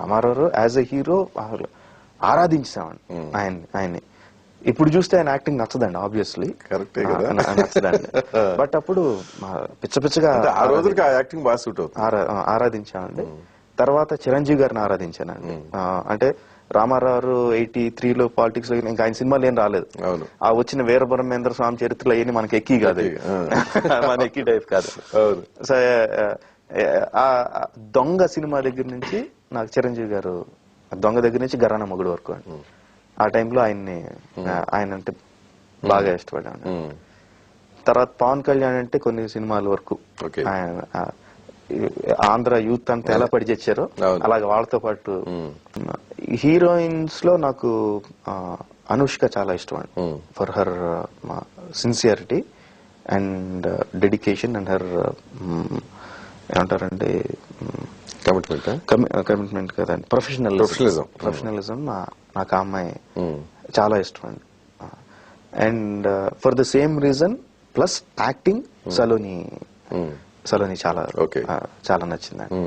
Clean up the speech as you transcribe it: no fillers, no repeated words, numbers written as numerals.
Ramarao as a hero ఆరాధించామండి ఆయన్ని. ఇప్పుడు చూస్తే ఆయన యాక్టింగ్ నచ్చదండి, ఆబ్వియస్లీ కరెక్టే కదా, నచ్చదండి. బట్ అప్పుడు పిచ్చగా ఆ రోజులకి ఆ యాక్టింగ్ బాగా సూట్ అవుతుంది. ఆరాధించామండి. తర్వాత చిరంజీవి గారిని ఆరాధించానండి. అంటే రామారావు 83లో పాలిటిక్స్ లో ఇంకా ఆయన సినిమాలు ఏం రాలేదు. ఆ వచ్చిన వీరబ్రహ్మేంద్ర స్వామి చరిత్రలో అయ్యి మనకి ఎక్కి కాదు, మన ఎక్కి టైప్ కాదు. సో ఆ దొంగ సినిమా దగ్గర నుంచి నాకు చిరంజీవి గారు, దొంగ దగ్గర నుంచి గరానా మొగుడు వరకు అండి. ఆ టైంలో ఆయన అంటే బాగా ఇష్టపడ్డాను. తర్వాత పవన్ కళ్యాణ్ అంటే కొన్ని సినిమాల వరకు ఆంధ్ర యూత్ అంతా ఎలా పడి తెచ్చారో అలాగే వాళ్ళతో పాటు. హీరోయిన్స్ లో నాకు అనుష్క చాలా ఇష్టం అండి, for her sincerity and dedication and her ఏమంటారండి కమిట్మెంట్ కదండి, ప్రొఫెషనలిజం. నాకు ఆ అమ్మాయి చాలా ఇష్టం అండి. And for the same reason plus acting Saloni చాలా చాలా నచ్చిందండి.